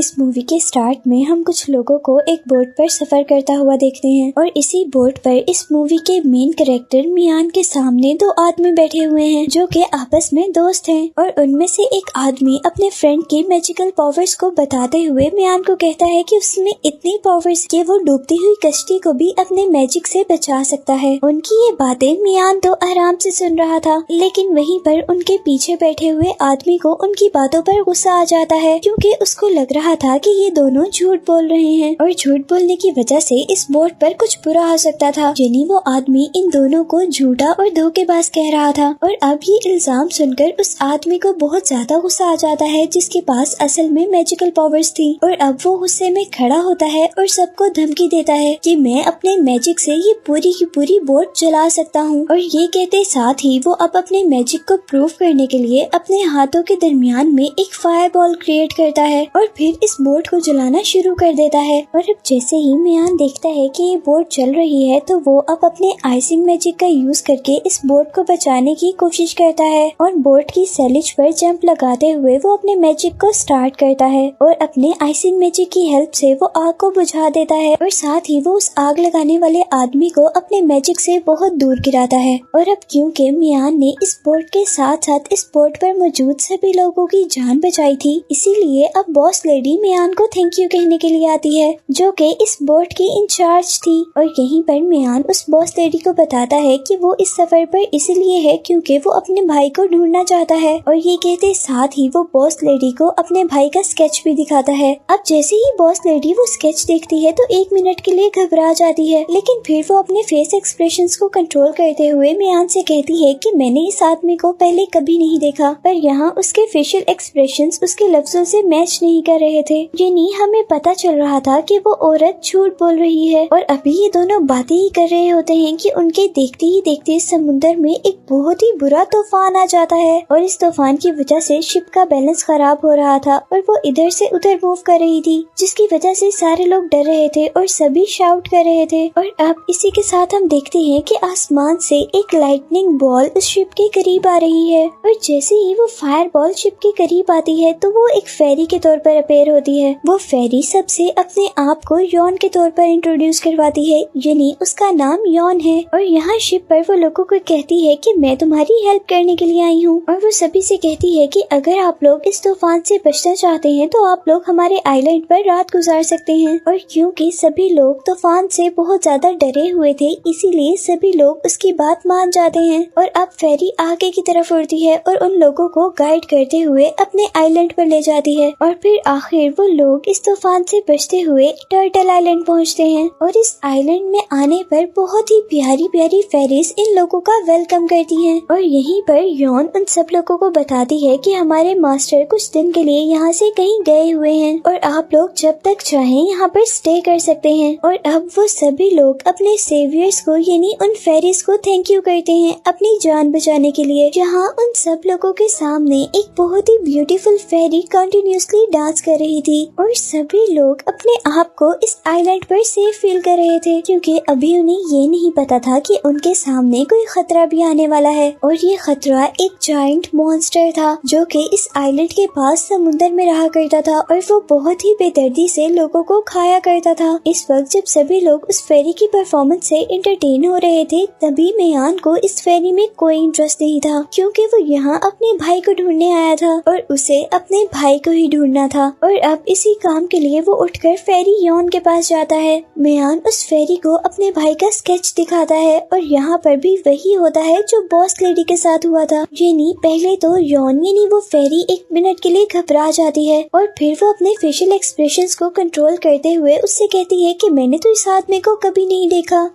इस मूवी के स्टार्ट में हम कुछ लोगों को एक बोट पर सफर करता हुआ देखते हैं और इसी बोट पर इस मूवी के मेन कैरेक्टर मियान के सामने दो आदमी बैठे हुए हैं जो कि आपस में दोस्त हैं और उनमें से एक आदमी अपने फ्रेंड की मैजिकल पावर्स को बताते हुए मियान को कहता है कि उसमें इतनी पावर्स कि वो डूबती हुई कश्ती को भी अपने मैजिक से बचा सकता है। उनकी ये बातें मियान तो आराम से सुन रहा था, लेकिन वहीं पर उनके पीछे बैठे हुए आदमी को उनकी बातों पर गुस्सा आ जाता है क्योंकि उसको लग रहा था कि ये दोनों झूठ बोल रहे हैं और झूठ बोलने की वजह से इस बोट पर कुछ बुरा हो सकता था। यानी वो आदमी इन दोनों को झूठा और धोखेबाज कह रहा था और अब ये इल्जाम सुनकर उस आदमी को बहुत ज्यादा गुस्सा आ जाता है जिसके पास असल में मैजिकल पावर्स थी और अब वो गुस्से में खड़ा होता है और सबको धमकी देता है कि मैं अपने मैजिक से ये पूरी की पूरी बोट जला सकता हूँ। और ये कहते साथ ही वो अब अपने मैजिक को प्रूव करने के लिए अपने हाथों के दरमियान में एक फायर बॉल क्रिएट करता है और फिर इस बोट को जलाना शुरू कर देता है। और अब जैसे ही मियान देखता है कि ये बोट जल रही है तो वो अब अपने आइसिंग मैजिक का यूज करके इस बोट को बचाने की कोशिश करता है और बोट की सैलिज पर जंप लगाते हुए वो अपने मैजिक को स्टार्ट करता है और अपने आइसिंग मैजिक की हेल्प से वो आग को बुझा देता है और साथ ही वो उस आग लगाने वाले आदमी को अपने मैजिक से बहुत दूर गिराता है। और अब क्योंकि मियान ने इस बोट के साथ साथ इस बोट पर मौजूद सभी लोगों की जान बचाई थी, इसीलिए अब बॉस लेडी मियान को थैंक यू कहने के लिए आती है जो कि इस बोट की इंचार्ज थी। और यहीं पर मियान उस बॉस लेडी को बताता है कि वो इस सफर पर इसलिए है क्योंकि वो अपने भाई को ढूंढना चाहता है और ये कहते साथ ही वो बॉस लेडी को अपने भाई का स्केच भी दिखाता है। अब जैसे ही बॉस लेडी वो स्केच देखती है तो 1 मिनट के लिए घबरा जाती है, लेकिन फिर वो अपने फेस एक्सप्रेशंस को कंट्रोल करते हुए मियान से कहती है कि मैंने इस आदमी को पहले कभी नहीं देखा, पर यहाँ उसके फेशियल एक्सप्रेशंस उसके लफ्जों से मैच नहीं कर रहे थे। यानी हमें पता चल रहा था कि वो औरत झूठ बोल रही है। और अभी ये दोनों बातें ही कर रहे होते हैं कि उनके देखते ही देखते समुद्र में एक बहुत ही बुरा तूफान आ जाता है और इस तूफान की वजह से शिप का बैलेंस खराब हो रहा था और वो इधर से उधर मूव कर रही थी, जिसकी वजह से सारे लोग डर रहे थे और सभी शाउट कर रहे थे। और अब इसी के साथ हम देखते हैं कि आसमान से एक लाइटनिंग बॉल उस शिप के करीब आ रही है और जैसे ही वो फायर बॉल शिप के करीब आती है तो वो एक फेरी के तौर पर अपेयर होती है। वो फेरी सबसे अपने आप को यॉन के तौर पर इंट्रोड्यूस करवाती है, यानी उसका नाम यॉन है। और यहाँ शिप पर वो लोगों को कहती है कि मैं तुम्हारी हेल्प करने के लिए आई हूँ और वो सभी से कहती है कि अगर आप लोग इस तूफान से बचना चाहते हैं तो आप लोग हमारे आइलैंड पर रात गुजार सकते हैं। और क्योंकि सभी लोग तूफान से बहुत ज्यादा डरे हुए थे इसीलिए सभी लोग उसकी बात मान जाते हैं और अब फेरी आगे की तरफ उड़ती है और उन लोगों को गाइड करते हुए अपने आइलैंड पर ले जाती है। और फिर आखिर वो लोग इस तूफान से बचते हुए टर्टल आइलैंड पहुंचते हैं और इस आइलैंड में आने पर बहुत ही प्यारी प्यारी फेरीज इन लोगों का वेलकम करती हैं। और यहीं पर यॉन उन सब लोगों को बताती है कि हमारे मास्टर कुछ दिन के लिए यहाँ से कहीं गए हुए हैं और आप लोग जब तक चाहें यहाँ पर स्टे कर सकते हैं। और अब वो सभी लोग अपने सेवियर्स को यानी उन फेरीज को थैंक यू करते हैं अपनी जान बचाने के लिए, जहाँ उन सब लोगों के सामने एक बहुत ही ब्यूटीफुल फेरी कंटिन्यूसली डांस कर रही थी और सभी लोग अपने आप को इस आइलैंड पर सेफ फील कर रहे थे क्योंकि अभी उन्हें ये नहीं पता था कि उनके सामने कोई खतरा भी आने वाला है। और ये खतरा एक जायंट मॉन्स्टर था जो कि इस आइलैंड के पास समुद्र में रहा करता था और वो बहुत ही बेदर्दी से लोगों को खाया करता था। इस वक्त जब सभी लोग उस फेरी की परफॉर्मेंस से एंटरटेन हो रहे थे तभी मियान को इस फेरी में कोई इंटरेस्ट नहीं था क्योंकि वो यहाँ अपने भाई को ढूंढने आया था और उसे अपने भाई को ही ढूंढना था। और अब इसी काम के लिए वो उठकर फेरी यॉन के पास जाता है। मियान उस फेरी को अपने भाई का स्केच दिखाता है और यहाँ पर भी वही होता है जो बॉस लेडी के साथ हुआ था। यानी पहले तो यॉन यानी वो फेरी 1 मिनट के लिए घबरा जाती है और फिर वो अपने फेशियल एक्सप्रेशंस को कंट्रोल करते हुए उससे कहती है कि मैंने तो इस आदमी को कभी नहीं देखा।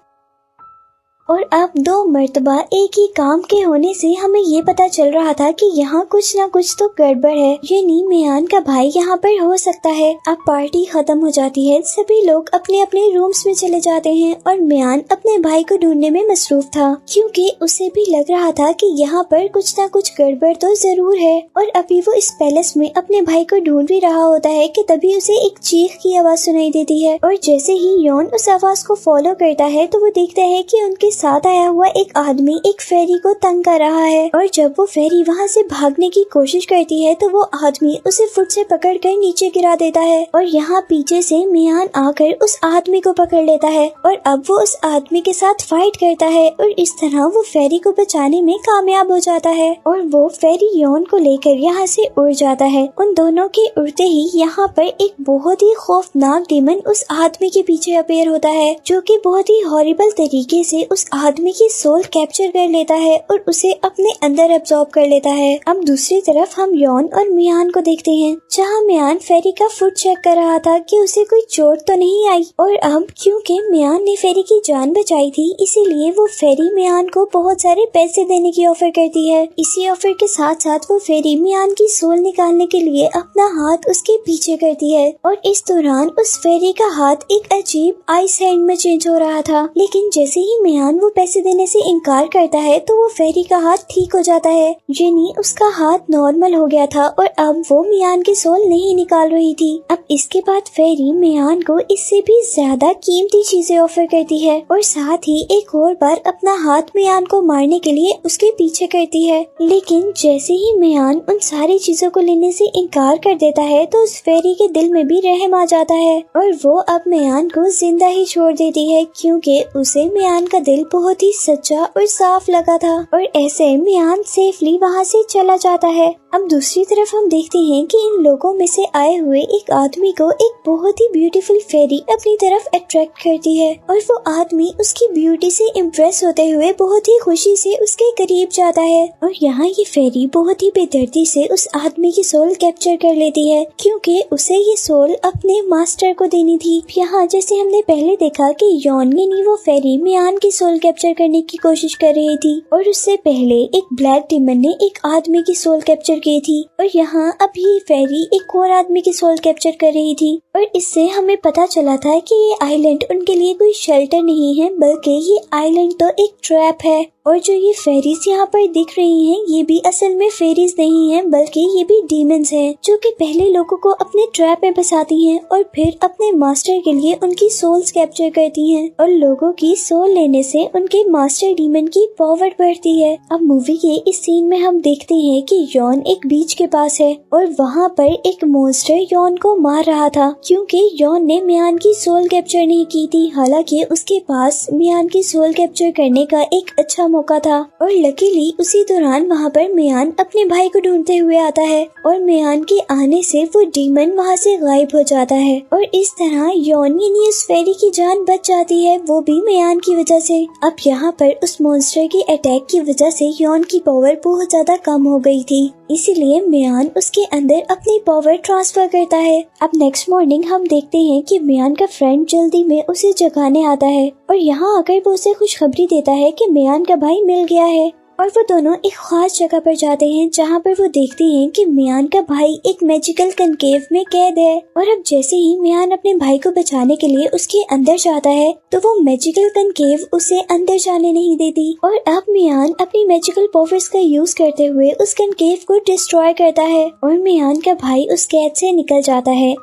और अब 2 मर्तबा एक ही काम के होने से हमें ये पता चल रहा था कि यहाँ कुछ ना कुछ तो गड़बड़ है, यानी मियान का भाई यहाँ पर हो सकता है। अब पार्टी खत्म हो जाती है, सभी लोग अपने अपने रूम्स में चले जाते हैं और मियान अपने भाई को ढूंढने में मसरूफ था क्योंकि उसे भी लग रहा था कि यहाँ पर कुछ ना कुछ गड़बड़ तो जरूर है। और अभी वो इस पैलेस में अपने भाई को ढूंढ भी रहा होता है कि तभी उसे एक चीख की आवाज सुनाई देती है और जैसे ही यॉन उस आवाज को फॉलो करता है तो वो देखता है कि उनके साथ आया हुआ एक आदमी एक फेरी को तंग कर रहा है और जब वो फेरी वहाँ से भागने की कोशिश करती है तो वो आदमी उसे फुट से पकड़कर नीचे गिरा देता है और यहाँ पीछे से मियान आकर उस आदमी को पकड़ लेता है और अब वो उस आदमी के साथ फाइट करता है और इस तरह वो फेरी को बचाने में कामयाब हो जाता है और वो फेरी यॉन को लेकर यहाँ से उड़ जाता है। उन दोनों के उड़ते ही यहाँ पर एक बहुत ही खौफनाक डीमन उस आदमी के पीछे अपीयर होता है जो कि बहुत ही हॉरिबल तरीके से उस आदमी की सोल कैप्चर कर लेता है और उसे अपने अंदर एब्जॉर्ब कर लेता है। अब दूसरी तरफ हम यॉन और मियान को देखते हैं जहाँ मियान फेरी का फुट चेक कर रहा था कि उसे कोई चोट तो नहीं आई और अब क्योंकि मियान ने फेरी की जान बचाई थी इसीलिए वो फेरी मियान को बहुत सारे पैसे देने की ऑफर करती है। इसी ऑफर के साथ साथ वो फेरी मियान की सोल निकालने के लिए अपना हाथ उसके पीछे करती है और इस दौरान उस फेरी का हाथ एक अजीब आइस हैंड में चेंज हो रहा था। लेकिन जैसे ही मियान वो पैसे देने से इनकार करता है तो वो फेरी का हाथ ठीक हो जाता है यानी उसका हाथ नॉर्मल हो गया था और अब वो मियान की सोल नहीं निकाल रही थी। अब इसके बाद फेरी मियान को इससे भी ज्यादा कीमती चीजें ऑफर करती है और साथ ही एक और बार अपना हाथ मियान को मारने के लिए उसके पीछे करती है। लेकिन जैसे ही मियान उन सारी चीजों को लेने से इनकार कर देता है तो उस फेरी के दिल में भी रहम आ जाता है और वो अब मियान को जिंदा ही छोड़ देती है क्योंकि उसे मियान का दिल बहुत ही सच्चा और साफ लगा था और ऐसे मियान सेफली वहाँ से चला जाता है। अब दूसरी तरफ हम देखते हैं कि इन लोगों में से आए हुए एक आदमी को एक बहुत ही ब्यूटीफुल फेरी अपनी तरफ अट्रैक्ट करती है और वो आदमी उसकी ब्यूटी से इम्प्रेस होते हुए बहुत ही खुशी से उसके करीब जाता है और यहाँ ये फेरी बहुत ही बेदर्दी से उस आदमी की सोल कैप्चर कर लेती है क्योंकि उसे ये सोल अपने मास्टर को देनी थी। यहाँ जैसे हमने पहले देखा कि यॉन यानी वो फेरी मियान की सोल कैप्चर करने की कोशिश कर रही थी और उससे पहले एक ब्लैक डिमन ने एक आदमी की सोल कैप्चर की थी और यहाँ अब ये फेरी एक और आदमी की सोल कैप्चर कर रही थी और इससे हमें पता चला था कि ये आइलैंड उनके लिए कोई शेल्टर नहीं है बल्कि ये आइलैंड तो एक ट्रैप है और जो ये फेरीज यहाँ पर दिख रही हैं ये भी असल में फेरीज नहीं हैं बल्कि ये भी डीमंस हैं जो कि पहले लोगों को अपने ट्रैप में फंसाती हैं और फिर अपने मास्टर के लिए उनकी सोल्स कैप्चर करती हैं और लोगों की सोल लेने से उनके मास्टर डीमन की पावर बढ़ती है। अब मूवी के इस सीन में हम देखते हैं कि यॉन एक बीच के पास है और वहाँ पर एक मॉन्स्टर यॉन को मार रहा था क्योंकि यॉन ने मियान की सोल कैप्चर नहीं की थी। हालांकि उसके पास मियान की सोल कैप्चर करने का एक अच्छा मौका था और लकीली उसी दौरान वहाँ पर मियान अपने भाई को ढूंढते हुए आता है और मियान के आने से वो डीमन वहाँ से गायब हो जाता है और इस तरह यॉन यानी उस फेरी की जान बच जाती है वो भी मियान की वजह से। अब यहाँ पर उस मॉन्स्टर के अटैक की वजह से यॉन की पावर बहुत ज्यादा कम हो गई थी इसीलिए मियान उसके अंदर अपनी पावर ट्रांसफर करता है। अब नेक्स्ट मॉर्निंग हम देखते हैं कि मियान का फ्रेंड जल्दी में उसे जगाने आता है और यहाँ आकर वो उसे खुशखबरी देता है कि मियान का भाई मिल गया है और वो दोनों एक खास जगह पर जाते हैं जहाँ पर वो देखते हैं कि मियान का भाई एक मैजिकल कनकेव में कैद है और अब जैसे ही मियान अपने भाई को बचाने के लिए उसके अंदर जाता है तो वो मैजिकल कनकेव उसे अंदर जाने नहीं देती और अब मियान अपनी मैजिकल पावर्स का यूज करते हुए उस कनकेव को डिस्ट्रॉय करता है और मियान का भाई उस कैद से निकल जाता है।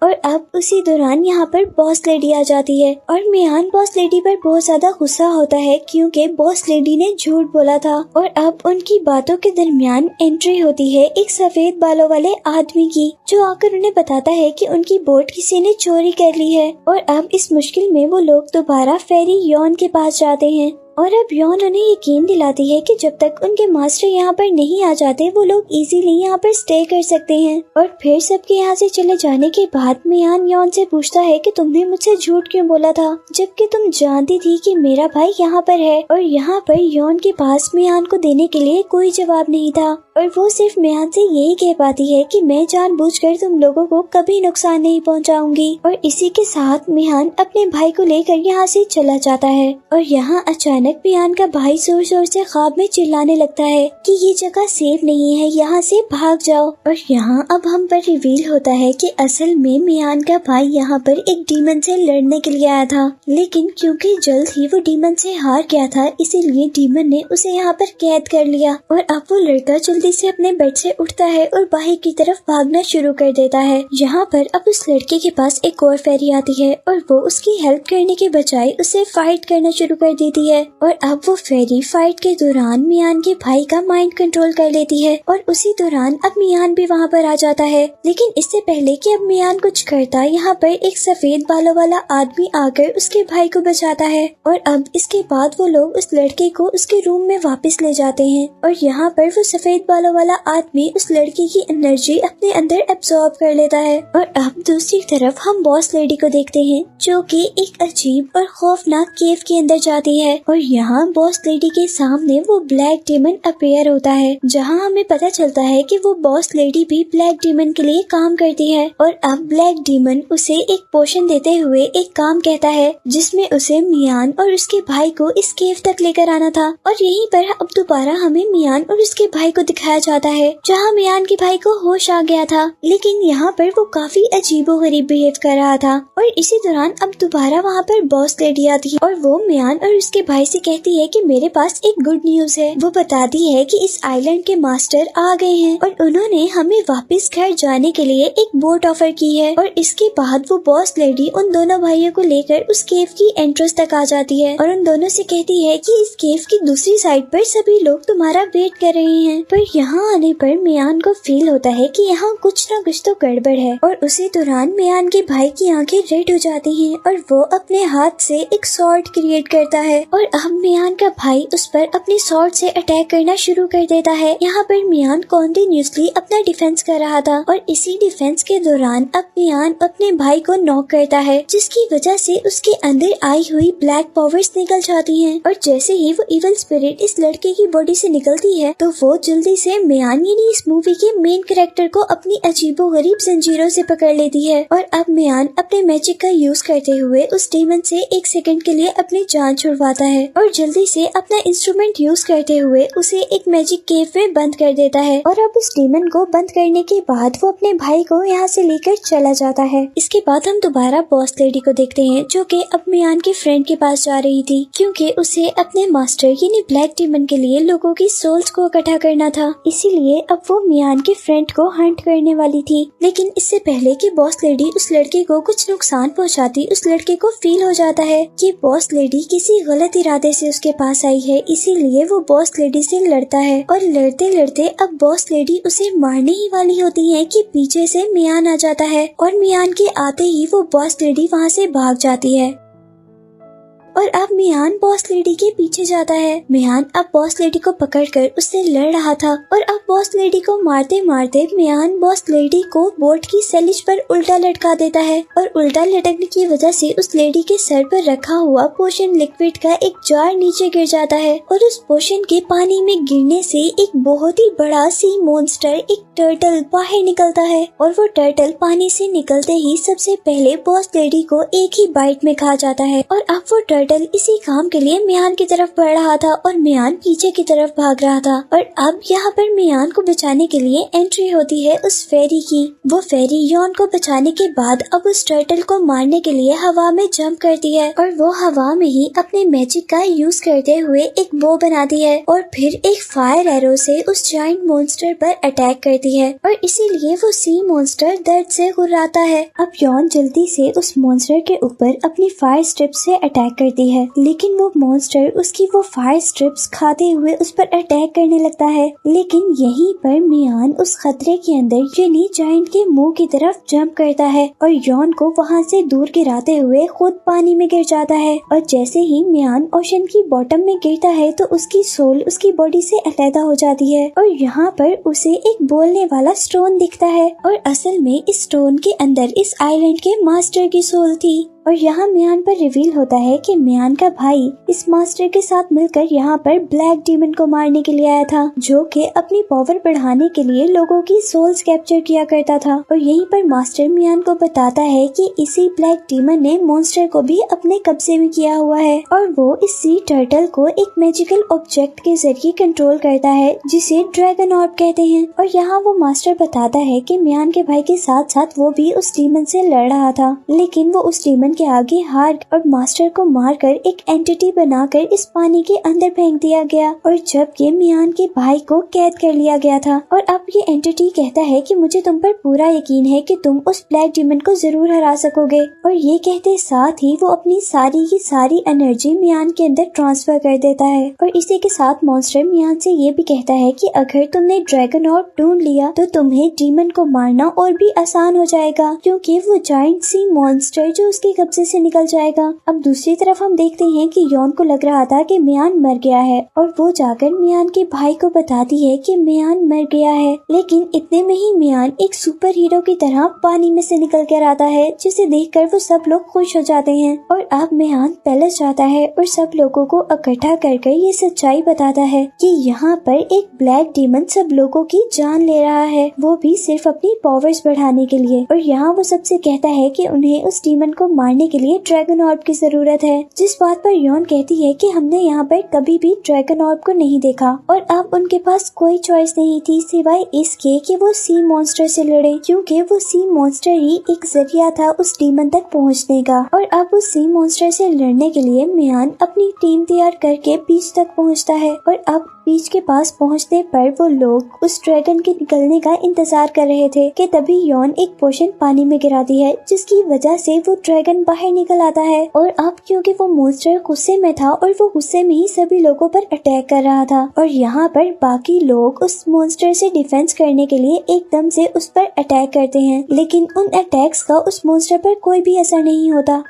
और अब उसी दौरान यहाँ पर बॉस लेडी आ जाती है और मियान बॉस लेडी पर बहुत ज्यादा गुस्सा होता है क्योंकि बॉस लेडी ने झूठ बोला था और अब उनकी बातों के दरमियान एंट्री होती है एक सफेद बालों वाले आदमी की जो आकर उन्हें बताता है कि उनकी बोट किसी ने चोरी कर ली है और अब इस मुश्किल में वो लोग दोबारा फेरी यॉन के पास जाते हैं और अब यॉन उन्हें यकीन दिलाती है कि जब तक उनके मास्टर यहाँ पर नहीं आ जाते वो लोग इजीली यहाँ पर स्टे कर सकते हैं। और फिर सबके यहाँ से चले जाने के बाद मियान यॉन से पूछता है कि तुमने मुझसे झूठ क्यों बोला था जबकि तुम जानती थी कि मेरा भाई यहाँ पर है। और यहाँ पर यॉन के पास मियान को देने के लिए कोई जवाब नहीं था और वो सिर्फ मियान से यही कह पाती है कि मैं जानबूझकर तुम लोगों को कभी नुकसान नहीं पहुँचाऊंगी। और इसी के साथ मियान अपने भाई को लेकर यहाँ से चला जाता है और यहाँ अचानक अचानक मियान का भाई जोर जोर से ख्वाब में चिल्लाने लगता है कि ये जगह सेफ नहीं है, यहाँ से भाग जाओ। और यहाँ अब हम पर रिवील होता है कि असल में मियान का भाई यहाँ पर एक डीमन से लड़ने के लिए आया था, लेकिन क्योंकि जल्द ही वो डीमन से हार गया था, इसीलिए डीमन ने उसे यहाँ पर कैद कर लिया। और अब वो लड़का जल्दी से अपने बेड से उठता है और बाहर की तरफ भागना शुरू कर देता है। यहाँ पर अब उस लड़के के पास एक और फेरी आती है और वो उसकी हेल्प करने के बजाय उसे फाइट करना शुरू कर देती है। और अब वो फेरी फाइट के दौरान मियान के भाई का माइंड कंट्रोल कर लेती है और उसी दौरान अब मियान भी वहाँ पर आ जाता है। लेकिन इससे पहले कि अब मियान कुछ करता, यहाँ पर एक सफेद बालों वाला आदमी आकर उसके भाई को बचाता है। और अब इसके बाद वो लोग उस लड़के को उसके रूम में वापस ले जाते हैं और यहाँ पर वो सफेद बालों वाला आदमी उस लड़के की एनर्जी अपने अंदर एब्सॉर्ब कर लेता है। और अब दूसरी तरफ हम बॉस लेडी को देखते हैं जो कि एक अजीब और खौफनाक केव के अंदर जाती है। और यहाँ बॉस लेडी के सामने वो ब्लैक डेमन अपीयर होता है, जहाँ हमें पता चलता है कि वो बॉस लेडी भी ब्लैक डेमन के लिए काम करती है। और अब ब्लैक डेमन उसे एक पोशन देते हुए एक काम कहता है जिसमें उसे मियान और उसके भाई को इस केव तक लेकर आना था। और यहीं पर अब दोबारा हमें मियान और उसके भाई को दिखाया जाता है, जहाँ मियान के भाई को होश आ गया था, लेकिन यहाँ पर वो काफी अजीबोगरीब बिहेव कर रहा था। और इसी दौरान अब दोबारा वहाँ पर बॉस लेडी आती है और वो मियान और उसके भाई से कहती है कि मेरे पास एक गुड न्यूज है। वो बताती है कि इस आइलैंड के मास्टर आ गए हैं और उन्होंने हमें वापस घर जाने के लिए एक बोट ऑफर की है। और इसके बाद वो बॉस लेडी उन दोनों भाइयों को लेकर उस केव की एंट्रेंस तक आ जाती है और उन दोनों से कहती है कि इस केव की दूसरी साइड पर सभी लोग तुम्हारा वेट कर रहे हैं। पर यहाँ आने पर मियान को फील होता है कि यहाँ कुछ न कुछ तो गड़बड़ है। और उसी दौरान मियान के भाई की आंखें रेड हो जाती हैं और वो अपने हाथ से एक स्वॉर्ड क्रिएट करता है और अब मियान का भाई उस पर अपनी स्वॉर्ड से अटैक करना शुरू कर देता है। यहाँ पर मियान कॉन्टिन्यूसली अपना डिफेंस कर रहा था और इसी डिफेंस के दौरान अब मियान अपने भाई को नॉक करता है, जिसकी वजह से उसके अंदर आई हुई ब्लैक पावर्स निकल जाती हैं। और जैसे ही वो इविल स्पिरिट इस लड़के की बॉडी से निकलती है तो वो जल्दी से मियान यानी इस मूवी के मेन कैरेक्टर को अपनी अजीबोगरीब जंजीरों से पकड़ लेती है। और अब मियान अपने मैजिक का यूज करते हुए उस डेमन से एक सेकंड के लिए अपनी जान छुड़वाता है और जल्दी से अपना इंस्ट्रूमेंट यूज करते हुए उसे एक मैजिक केव में बंद कर देता है। और अब उस डेमन को बंद करने के बाद वो अपने भाई को यहाँ से लेकर चला जाता है। इसके बाद हम दोबारा बॉस लेडी को देखते हैं जो कि अब मियान के फ्रेंड के पास जा रही थी, क्योंकि उसे अपने मास्टर यानी ब्लैक डेमन के लिए लोगों की सोल्स को इकट्ठा करना था। इसीलिए अब वो मियान के फ्रेंड को हंट करने वाली थी। लेकिन इससे पहले कि बॉस लेडी उस लड़के को कुछ नुकसान पहुंचाती, उस लड़के को फील हो जाता है कि बॉस लेडी किसी गलत इरादे से उसके पास आई है, इसीलिए वो बॉस लेडी से लड़ता है। और लड़ते लड़ते अब बॉस लेडी उसे मारने ही वाली होती है कि पीछे से मियान आ जाता है और मियान के आते ही वो बॉस लेडी वहाँ से भाग जाती है। और अब मियान बॉस लेडी के पीछे जाता है। मियान अब बॉस लेडी को पकड़कर उससे लड़ रहा था और अब बॉस लेडी को मारते मारते मियान बॉस लेडी को बोट की सैलिज पर उल्टा लटका देता है और उल्टा लटकने की वजह से उस लेडी के सर पर रखा हुआ पोशन लिक्विड का एक जार नीचे गिर जाता है और उस पोशन के पानी में गिरने से एक बहुत ही बड़ा सी मॉन्स्टर, एक टर्टल बाहर निकलता है। और वो टर्टल पानी से निकलते ही सबसे पहले बॉस लेडी को एक ही बाइट में खा जाता है। और अब वो टर्टल इसी काम के लिए मियान की तरफ बढ़ रहा था और मियान पीछे की तरफ भाग रहा था। और अब यहाँ पर मियान को बचाने के लिए एंट्री होती है उस फेरी की। वो फेरी यॉन को बचाने के बाद अब उस टर्टल को मारने के लिए हवा में जंप करती है और वो हवा में ही अपने मैजिक का यूज करते हुए एक बो बनाती है और फिर एक फायर एरो से उस जायंट मॉन्स्टर पर अटैक करती है और इसीलिए वो सी मॉन्स्टर दर्द से गुर्राता है। अब यॉन जल्दी से उस मॉन्स्टर के ऊपर अपनी फायर स्ट्रिप से अटैक करती है, लेकिन वो मॉन्स्टर उसकी वो फायर स्ट्रिप्स खाते हुए उस पर अटैक करने लगता है। लेकिन यहीं पर मियान उस खतरे के अंदर यानी जायंट के मुंह की तरफ जंप करता है और यॉन को वहां से दूर गिराते हुए खुद पानी में गिर जाता है। और जैसे ही मियान ओशन की बॉटम में गिरता है तो उसकी सोल उसकी बॉडी से अलग हो जाती है और यहाँ पर उसे एक बोलने वाला स्टोन दिखता है और असल में इस स्टोन के अंदर इस आइलैंड के मास्टर की सोल थी। और यहाँ मियान पर रिवील होता है कि मियान का भाई इस मास्टर के साथ मिलकर यहाँ पर ब्लैक डीमन को मारने के लिए आया था, जो कि अपनी पावर बढ़ाने के लिए लोगों की सोल्स कैप्चर किया करता था। और यहीं पर मास्टर मियान को बताता है कि इसी ब्लैक डीमन ने मॉन्स्टर को भी अपने कब्जे में किया हुआ है और वो इस सी टर्टल को एक मैजिकल ऑब्जेक्ट के जरिए कंट्रोल करता है, जिसे ड्रैगन ऑर्ब कहते हैं। और यहाँ वो मास्टर बताता है कि मियान के भाई के साथ साथ वो भी उस डीमन से लड़ रहा था, लेकिन वो उस डीमन के आगे हार और मास्टर को मारकर एक एंटिटी बनाकर इस पानी के अंदर फेंक दिया गया। और जबकि मियान के भाई को कैद कर लिया गया था और अब ये एंटिटी कहता है कि मुझे तुम पर पूरा यकीन है कि तुम उस ब्लैक डीमन को जरूर हरा सकोगे। और ये कहते साथ ही वो अपनी सारी की सारी एनर्जी मियान के अंदर ट्रांसफर कर देता है। और इसी के साथ मॉन्स्टर मियान से ये भी कहता है कि अगर तुमने ड्रैगन ऑर्ब ढूंढ लिया तो तुम्हें डीमन को मारना और भी आसान हो जाएगा, क्योंकि वो जायंट सी मॉन्स्टर जो उसके कब्जे से निकल जाएगा। अब दूसरी तरफ हम देखते हैं कि यॉन को लग रहा था कि मियान मर गया है और वो जाकर मियान के भाई को बताती है कि मियान मर गया है, लेकिन इतने में ही मियान एक सुपर हीरो की तरह पानी में से निकल कर आता है, जिसे देखकर वो सब लोग खुश हो जाते हैं। और अब मियान पैलेस जाता है और सब लोगों को इकट्ठा कर ये सच्चाई बताता है कि यहाँ पर एक ब्लैक डीमन सब लोगों की जान ले रहा है, वो भी सिर्फ अपनी पावर्स बढ़ाने के लिए। और यहाँ वो सबसे कहता है कि उन्हें उस डीमन को मारने के लिए ड्रैगन ऑर्ब की जरूरत है, जिस बात पर यॉन कहती है कि हमने यहाँ पर कभी भी ड्रैगन ऑर्ब को नहीं देखा और अब उनके पास कोई चॉइस नहीं थी सिवाय इसके कि वो सी मॉन्स्टर से लड़े, क्योंकि वो सी मॉन्स्टर ही एक जरिया था उस डीमन तक पहुँचने का। और अब उस सी मॉन्स्टर से लड़ने के लिए मियान अपनी टीम तैयार करके बीच तक पहुँचता है। और अब बीच के पास पहुंचने पर वो लोग उस ड्रैगन के निकलने का इंतजार कर रहे थे कि तभी यॉन एक पोशन पानी में गिराती है, जिसकी वजह से वो ड्रैगन बाहर निकल आता है। और अब क्योंकि वो मॉन्स्टर गुस्से में था और वो गुस्से में ही सभी लोगों पर अटैक कर रहा था, और यहाँ पर बाकी लोग उस मॉन्स्टर से डिफेंस करने के लिए एकदम से उस पर अटैक करते हैं, लेकिन उन अटैक्स का उस मॉन्स्टर पर कोई भी असर नहीं होता।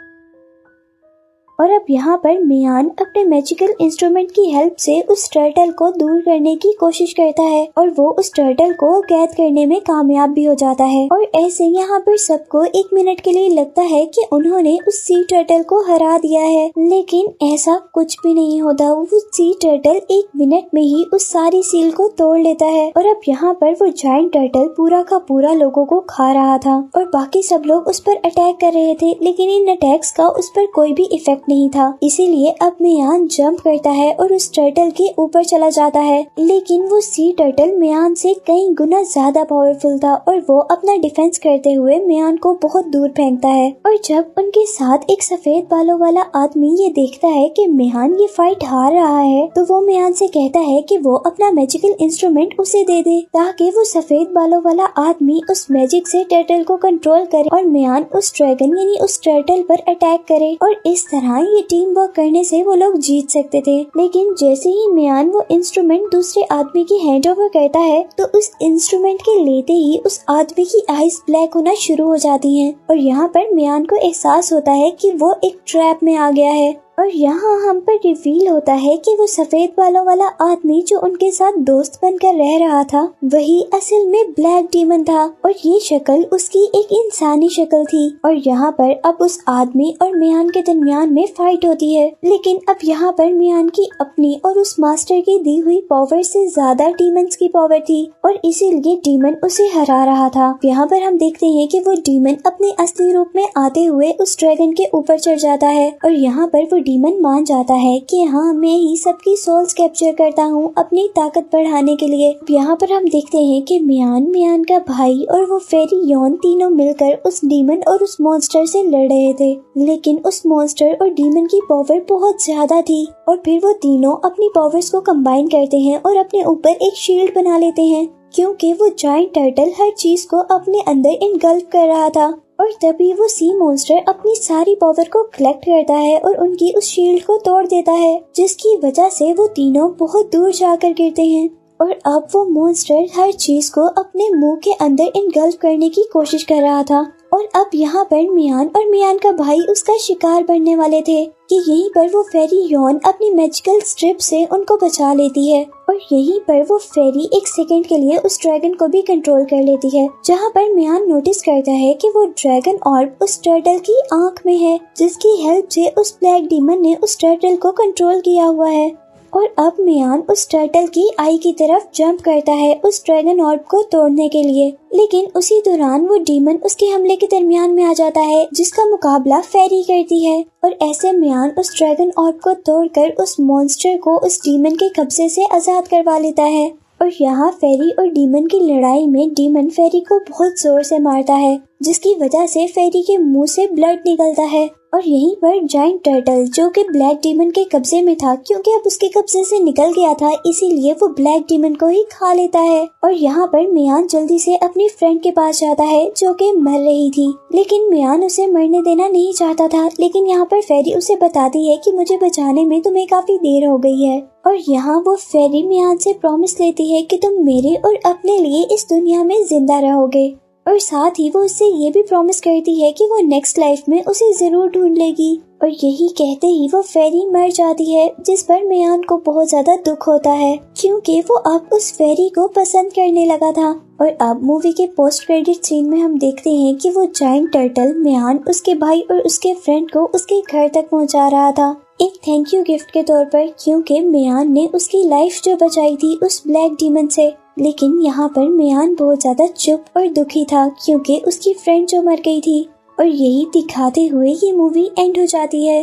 और अब यहाँ पर मियान अपने मैजिकल इंस्ट्रूमेंट की हेल्प से उस टर्टल को दूर करने की कोशिश करता है और वो उस टर्टल को कैद करने में कामयाब भी हो जाता है। और ऐसे यहाँ पर सबको 1 मिनट के लिए लगता है कि उन्होंने उस सी टर्टल को हरा दिया है, लेकिन ऐसा कुछ भी नहीं होता। वो सी टर्टल 1 मिनट में ही उस सारी सील को तोड़ लेता है और अब यहाँ पर वो जायंट टर्टल पूरा का पूरा लोगों को खा रहा था और बाकी सब लोग उस पर अटैक कर रहे थे, लेकिन इन अटैक्स का उस पर कोई भी इफेक्ट नहीं था। इसीलिए अब मियान जंप करता है और उस टर्टल के ऊपर चला जाता है, लेकिन वो सी टर्टल मियान से कई गुना ज्यादा पावरफुल था और वो अपना डिफेंस करते हुए मियान को बहुत दूर फेंकता है। और जब उनके साथ एक सफेद बालों वाला आदमी ये देखता है कि मियान ये फाइट हार रहा है, तो वो मियान से कहता है कि वो अपना मैजिकल इंस्ट्रूमेंट उसे दे दे, ताकि वो सफेद बालों वाला आदमी उस मैजिक से टर्टल को कंट्रोल करे और मियान उस ड्रैगन यानी उस टर्टल पर अटैक करे। और इस तरह ये टीम वर्क करने से वो लोग जीत सकते थे। लेकिन जैसे ही मियान वो इंस्ट्रूमेंट दूसरे आदमी की हैंड ओवर करता है, तो उस इंस्ट्रूमेंट के लेते ही उस आदमी की आईज ब्लैक होना शुरू हो जाती हैं और यहाँ पर मियान को एहसास होता है कि वो एक ट्रैप में आ गया है। और यहाँ हम पर रिवील होता है कि वो सफेद बालों वाला आदमी जो उनके साथ दोस्त बनकर रह रहा था, वही असल में ब्लैक डीमन था और ये शक्ल उसकी एक इंसानी शक्ल थी। और यहाँ पर अब उस आदमी और मियान के दरमियान में फाइट होती है, लेकिन अब यहाँ पर मियान की अपनी और उस मास्टर की दी हुई पावर से ज्यादा डीमंस की पावर थी और इसीलिए डीमन उसे हरा रहा था। यहाँ पर हम देखते हैं कि वो डीमन अपने असली रूप में आते हुए उस ड्रैगन के ऊपर चढ़ जाता है और यहाँ पर वो डीमन मान जाता है कि हाँ, मैं ही सबकी सोल्स कैप्चर करता हूँ अपनी ताकत बढ़ाने के लिए। यहाँ पर हम देखते हैं कि मियान का भाई और वो फेरी यॉन तीनों मिलकर उस डीमन और उस मॉन्स्टर से लड़ रहे थे, लेकिन उस मॉन्स्टर और डीमन की पावर बहुत ज्यादा थी और फिर वो तीनों अपनी पावर्स को कंबाइन करते हैं और अपने ऊपर एक शील्ड बना लेते हैं, क्योंकि वो जायंट टर्टल हर चीज को अपने अंदर इनगल्फ कर रहा था। और तभी वो सी मॉन्स्टर अपनी सारी पावर को कलेक्ट करता है और उनकी उस शील्ड को तोड़ देता है, जिसकी वजह से वो तीनों बहुत दूर जाकर गिरते हैं। और अब वो मॉन्स्टर हर चीज को अपने मुंह के अंदर इनगल्फ करने की कोशिश कर रहा था और अब यहाँ पर मियान और मियान का भाई उसका शिकार बनने वाले थे कि यहीं पर वो फेरी यॉन अपनी मैजिकल स्ट्रिप से उनको बचा लेती है और यहीं पर वो फेरी एक सेकंड के लिए उस ड्रैगन को भी कंट्रोल कर लेती है, जहाँ पर मियान नोटिस करता है कि वो ड्रैगन ऑर्ब उस टर्टल की आंख में है, जिसकी हेल्प से उस ब्लैक डीमन ने उस टर्टल को कंट्रोल किया हुआ है। और अब मियान उस टर्टल की आई की तरफ जंप करता है उस ड्रैगन ऑर्ब को तोड़ने के लिए, लेकिन उसी दौरान वो डीमन उसके हमले के दरमियान में आ जाता है, जिसका मुकाबला फेरी करती है। और ऐसे मियान उस ड्रैगन ऑर्ब को तोड़कर उस मॉन्स्टर को उस डीमन के कब्जे से आजाद करवा लेता है। और यहाँ फेरी और डीमन की लड़ाई में डीमन फेरी को बहुत जोर से मारता है, जिसकी वजह से फेरी के मुंह से ब्लड निकलता है। और यहीं पर जायंट टर्टल, जो कि ब्लैक डीमन के कब्जे में था, क्योंकि अब उसके कब्जे से निकल गया था, इसीलिए वो ब्लैक डीमन को ही खा लेता है। और यहाँ पर मियान जल्दी से अपनी फ्रेंड के पास जाता है, जो कि मर रही थी, लेकिन मियान उसे मरने देना नहीं चाहता था। लेकिन यहाँ पर फेरी उसे बताती है कि मुझे बचाने में तुम्हें काफी देर हो गई है। और यहाँ वो फेरी मियान से प्रॉमिस लेती है कि तुम मेरे और अपने लिए इस दुनिया में जिंदा रहोगे। और साथ ही वो उससे ये भी प्रॉमिस करती है कि वो नेक्स्ट लाइफ में उसे जरूर ढूंढ लेगी। और यही कहते ही वो फेरी मर जाती है, जिस पर मियान को बहुत ज्यादा दुख होता है, क्योंकि वो अब उस फेरी को पसंद करने लगा था। और अब मूवी के पोस्ट क्रेडिट सीन में हम देखते हैं कि वो जायंट टर्टल मियान, उसके भाई और उसके फ्रेंड को उसके घर तक पहुंचा रहा था, एक थैंक यू गिफ्ट के तौर पर, क्योंकि मियान ने उसकी लाइफ जो बचाई थी उस ब्लैक डीमन से। लेकिन यहाँ पर मियान बहुत ज्यादा चुप और दुखी था, क्योंकि उसकी फ्रेंड जो मर गई थी। और यही दिखाते हुए ये मूवी एंड हो जाती है।